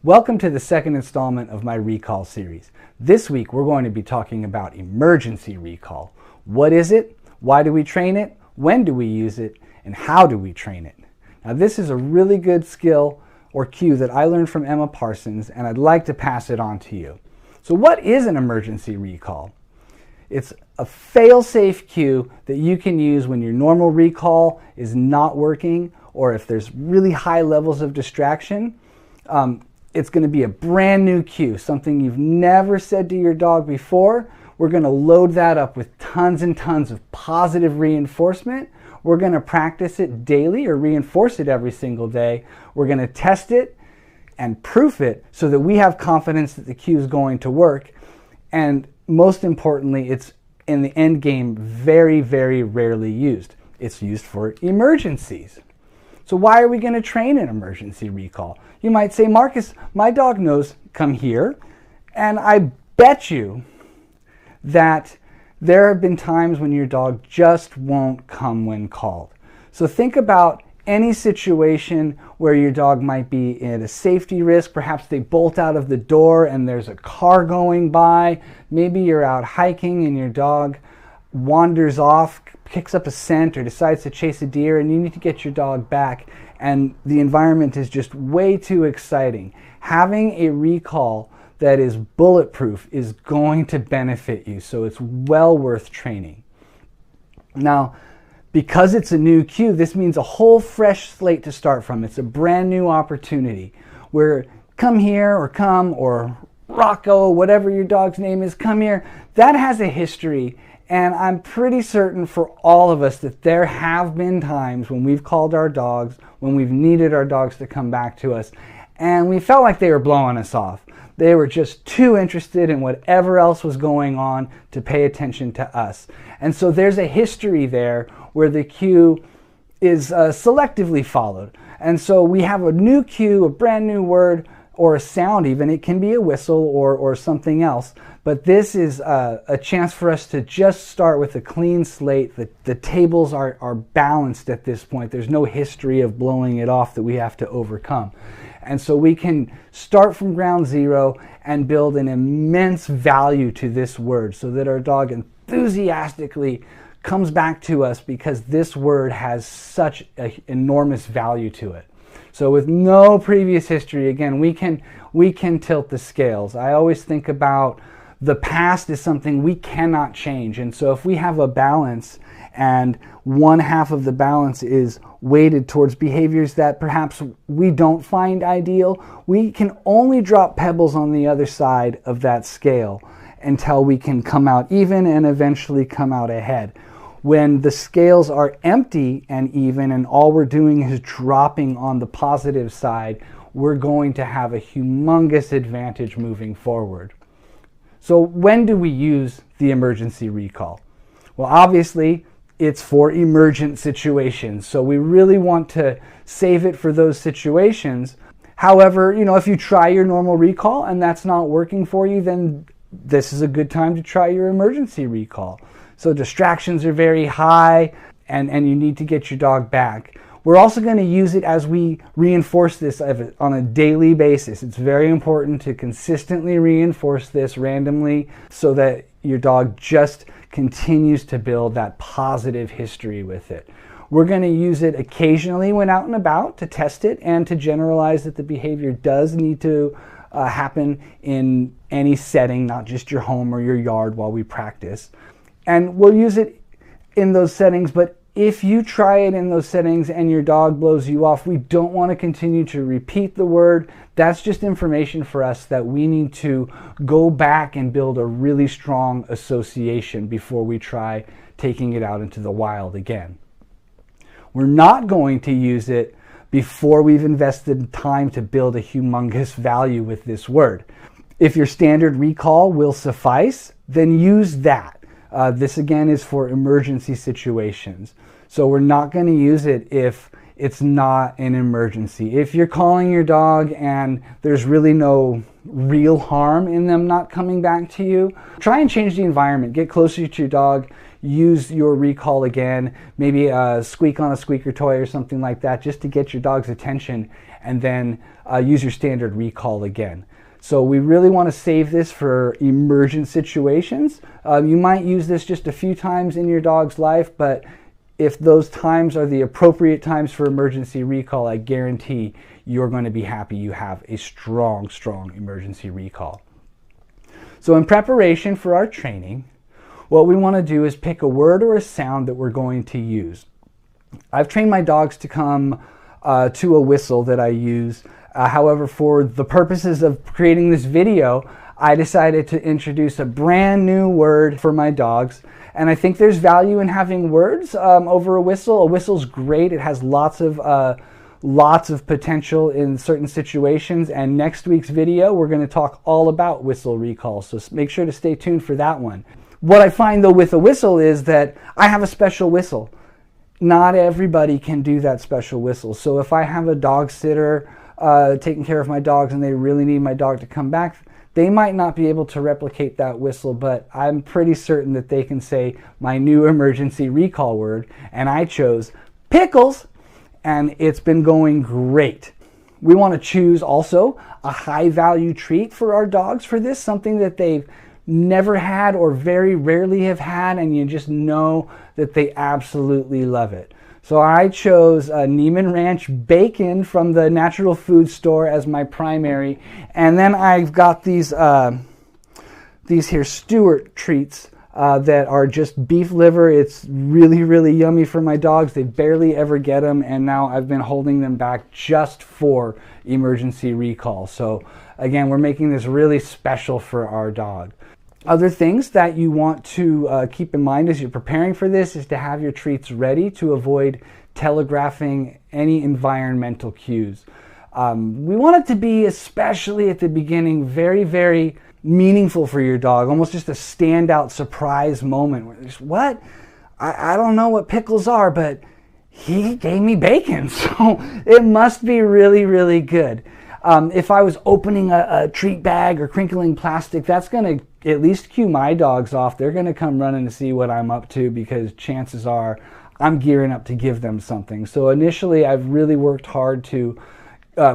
Welcome to the second installment of my recall series. This week we're going to be talking about emergency recall. What is it? Why do we train it? When do we use it? And how do we train it? Now this is a really good skill or cue that I learned from Emma Parsons, and I'd like to pass it on to you. So what is an emergency recall? It's a fail-safe cue that you can use when your normal recall is not working, or if there's really high levels of distraction. It's going to be a brand new cue, something you've never said to your dog before. We're going to load that up with tons and tons of positive reinforcement. We're going to practice it daily or reinforce it every single day. We're going to test it and proof it so that we have confidence that the cue is going to work. And most importantly, it's in the end game very, very rarely used. It's used for emergencies. So why are we going to train an emergency recall? You might say, Marcus, my dog knows come here, and I bet you that there have been times when your dog just won't come when called. So think about any situation where your dog might be at a safety risk. Perhaps they bolt out of the door and there's a car going by. Maybe you're out hiking and your dog wanders off, picks up a scent, or decides to chase a deer, and you need to get your dog back, and the environment is just way too exciting. Having a recall that is bulletproof is going to benefit you, so it's well worth training. Now, because it's a new cue, this means a whole fresh slate to start from. It's a brand new opportunity where come here or Rocco, whatever your dog's name is, come here. That has a history, and I'm pretty certain for all of us that there have been times when we've called our dogs, when we've needed our dogs to come back to us, and we felt like they were blowing us off. They were just too interested in whatever else was going on to pay attention to us. And so there's a history there where the cue is selectively followed. And so we have a new cue, a brand new word, or a sound even. It can be a whistle or something else. But this is a chance for us to just start with a clean slate. The tables are balanced at this point. There's no history of blowing it off that we have to overcome. And so we can start from ground zero and build an immense value to this word so that our dog enthusiastically comes back to us because this word has such an enormous value to it. So with no previous history, again, we can tilt the scales. I always think about the past is something we cannot change. And so if we have a balance and one half of the balance is weighted towards behaviors that perhaps we don't find ideal, we can only drop pebbles on the other side of that scale until we can come out even and eventually come out ahead. When the scales are empty and even and all we're doing is dropping on the positive side, we're going to have a humongous advantage moving forward. So when do we use the emergency recall? Well, obviously, it's for emergent situations. So we really want to save it for those situations. However, if you try your normal recall and that's not working for you, then this is a good time to try your emergency recall. So distractions are very high and you need to get your dog back. We're also going to use it as we reinforce this on a daily basis. It's very important to consistently reinforce this randomly so that your dog just continues to build that positive history with it. We're going to use it occasionally when out and about to test it and to generalize that the behavior does need to happen in any setting, not just your home or your yard while we practice. And we'll use it in those settings, but if you try it in those settings and your dog blows you off, we don't want to continue to repeat the word. That's just information for us that we need to go back and build a really strong association before we try taking it out into the wild again. We're not going to use it before we've invested time to build a humongous value with this word. If your standard recall will suffice, then use that. This again is for emergency situations. So we're not going to use it if it's not an emergency. If you're calling your dog and there's really no real harm in them not coming back to you, try and change the environment. Get closer to your dog. use your recall again, maybe squeak on a squeaker toy or something like that, just to get your dog's attention, and then use your standard recall again. So we really want to save this for emergent situations. You might use this just a few times in your dog's life, but if those times are the appropriate times for emergency recall, I guarantee you're going to be happy you have a strong, strong emergency recall. So in preparation for our training, what we want to do is pick a word or a sound that we're going to use. I've trained my dogs to come to a whistle that I use. However, for the purposes of creating this video, I decided to introduce a brand new word for my dogs. And I think there's value in having words over a whistle. A whistle's great. It has lots of potential in certain situations. And next week's video, we're going to talk all about whistle recall. So make sure to stay tuned for that one. What I find though with a whistle is that I have a special whistle. Not everybody can do that special whistle. So if I have a dog sitter taking care of my dogs and they really need my dog to come back, they might not be able to replicate that whistle, but I'm pretty certain that they can say my new emergency recall word, and I chose pickles, and it's been going great. We want to choose also a high value treat for our dogs for this, something that they've never had or very rarely have had, and you just know that they absolutely love it. So I chose Neiman Ranch bacon from the natural food store as my primary, and then I've got these here Stewart treats that are just beef liver. It's really, really yummy for my dogs. They barely ever get them, and now I've been holding them back just for emergency recall. So again, we're making this really special for our dog. Other things that you want to keep in mind as you're preparing for this is to have your treats ready to avoid telegraphing any environmental cues. We want it to be, especially at the beginning, very, very meaningful for your dog, almost just a standout surprise moment where there's, what? I don't know what pickles are, but he gave me bacon, so it must be really, really good. If I was opening a treat bag or crinkling plastic, that's going to at least cue my dogs off. They're going to come running to see what I'm up to, because chances are I'm gearing up to give them something. So initially, I've really worked hard to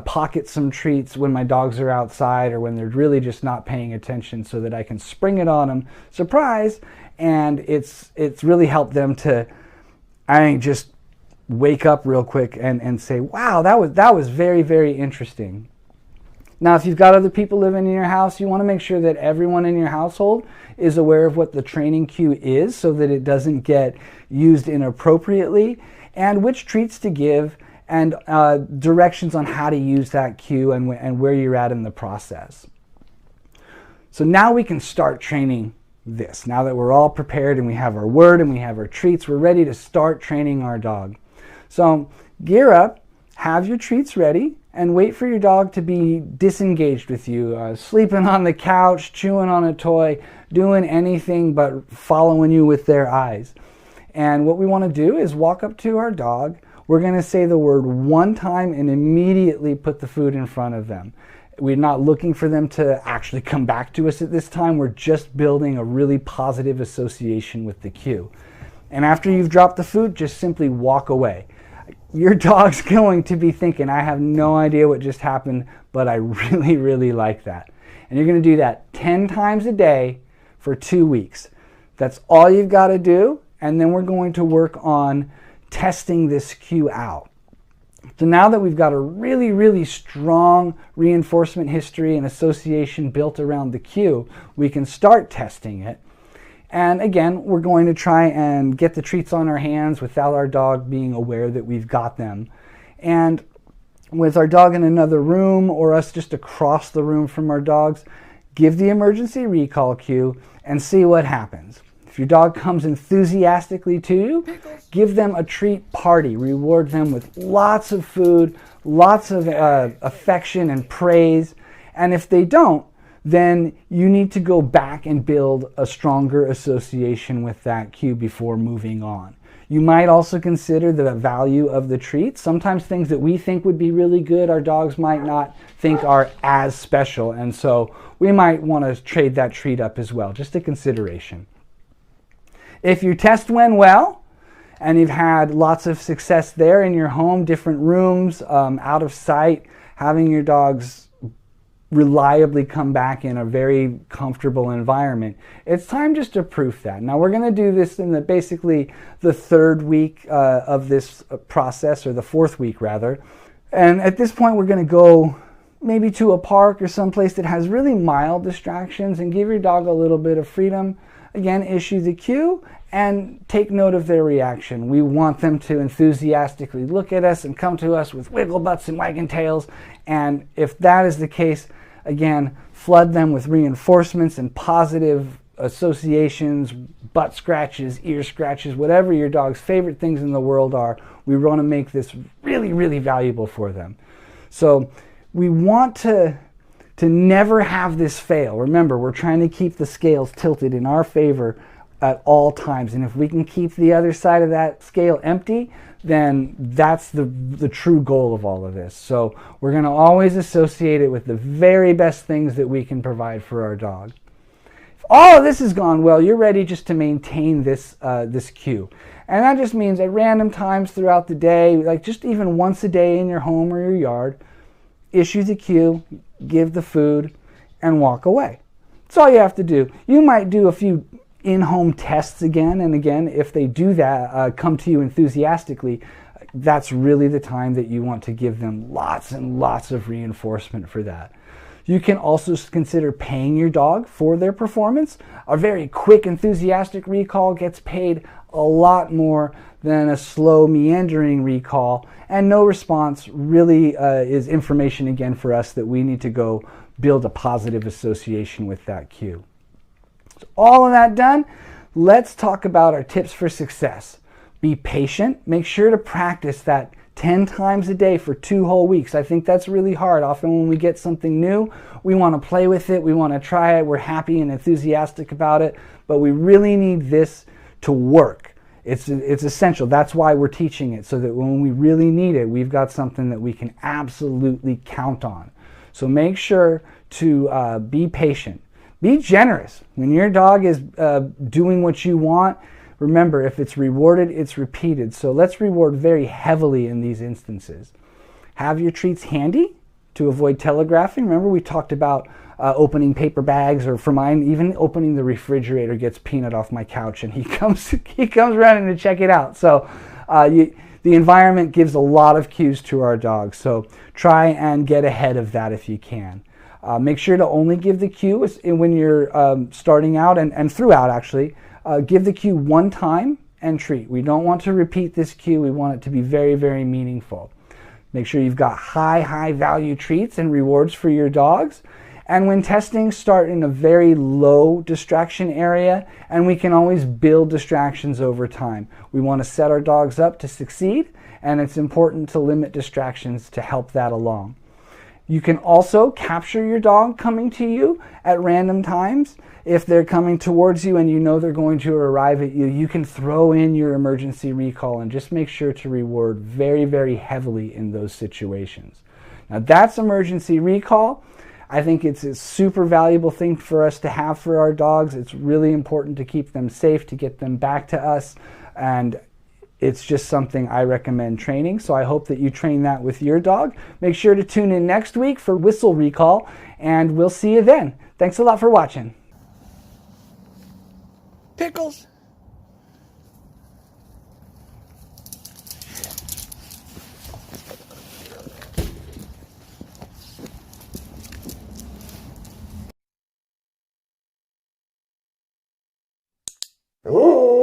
pocket some treats when my dogs are outside or when they're really just not paying attention, so that I can spring it on them, surprise, and it's really helped them to, I think, just wake up real quick and say, wow, that was very, very interesting. Now, if you've got other people living in your house, you want to make sure that everyone in your household is aware of what the training cue is, so that it doesn't get used inappropriately, and which treats to give, and directions on how to use that cue and where you're at in the process. So now we can start training this. Now that we're all prepared and we have our word and we have our treats, we're ready to start training our dog. So gear up, have your treats ready, and wait for your dog to be disengaged with you, sleeping on the couch, chewing on a toy, doing anything but following you with their eyes. And what we want to do is walk up to our dog. We're going to say the word one time and immediately put the food in front of them. We're not looking for them to actually come back to us at this time. We're just building a really positive association with the cue. And after you've dropped the food, just simply walk away. Your dog's going to be thinking, I have no idea what just happened, but I really, really like that. And you're going to do that 10 times a day for 2 weeks. That's all you've got to do. And then we're going to work on testing this cue out. So now that we've got a really, really strong reinforcement history and association built around the cue, we can start testing it. And again, we're going to try and get the treats on our hands without our dog being aware that we've got them. And with our dog in another room or us just across the room from our dogs, give the emergency recall cue and see what happens. If your dog comes enthusiastically to you, give them a treat party. Reward them with lots of food, lots of affection and praise. And if they don't, then you need to go back and build a stronger association with that cue before moving on. You might also consider the value of the treat. Sometimes things that we think would be really good, our dogs might not think are as special, and so we might want to trade that treat up as well, just a consideration. If your test went well and you've had lots of success there in your home, different rooms, out of sight, having your dogs reliably come back in a very comfortable environment, it's time just to proof that. Now we're going to do this in basically the third week of this process, or the fourth week rather. And at this point we're going to go maybe to a park or someplace that has really mild distractions and give your dog a little bit of freedom. Again, issue the cue and take note of their reaction. We want them to enthusiastically look at us and come to us with wiggle butts and wagging tails. And if that is the case, again, flood them with reinforcements and positive associations, butt scratches, ear scratches, whatever your dog's favorite things in the world are. We want to make this really, really valuable for them. So we want to never have this fail. Remember, we're trying to keep the scales tilted in our favor at all times. And if we can keep the other side of that scale empty, then that's the true goal of all of this. So we're going to always associate it with the very best things that we can provide for our dog. If all of this has gone well, you're ready just to maintain this cue. And that just means at random times throughout the day, like just even once a day in your home or your yard, issue the cue, give the food, and walk away. That's all you have to do. You might do a few in-home tests again and again. If they do that, come to you enthusiastically, that's really the time that you want to give them lots and lots of reinforcement for that. You can also consider paying your dog for their performance. A very quick, enthusiastic recall gets paid a lot more than a slow, meandering recall, and no response really is information again for us that we need to go build a positive association with that cue. So all of that done, let's talk about our tips for success. Be patient. Make sure to practice that 10 times a day for 2 whole weeks. I think that's really hard. Often when we get something new, we want to play with it, we want to try it, we're happy and enthusiastic about it, but we really need this to work. It's essential. That's why we're teaching it, so that when we really need it, we've got something that we can absolutely count on. So make sure to be patient. Be generous. When your dog is doing what you want, remember, if it's rewarded, it's repeated. So let's reward very heavily in these instances. Have your treats handy to avoid telegraphing. Remember, we talked about opening paper bags, or for mine, even opening the refrigerator gets Peanut off my couch and he comes running to check it out. So the environment gives a lot of cues to our dogs. So try and get ahead of that if you can. Make sure to only give the cue when you're starting out and throughout actually. Give the cue one time and treat. We don't want to repeat this cue. We want it to be very, very meaningful. Make sure you've got high value treats and rewards for your dogs. And when testing, start in a very low distraction area, and we can always build distractions over time. We want to set our dogs up to succeed, and it's important to limit distractions to help that along. You can also capture your dog coming to you at random times. If they're coming towards you and you know they're going to arrive at you, you can throw in your emergency recall and just make sure to reward very, very heavily in those situations. Now that's emergency recall. I think it's a super valuable thing for us to have for our dogs. It's really important to keep them safe, to get them back to us, and it's just something I recommend training. So I hope that you train that with your dog. Make sure to tune in next week for whistle recall, and we'll see you then. Thanks a lot for watching. Pickles. Ooh.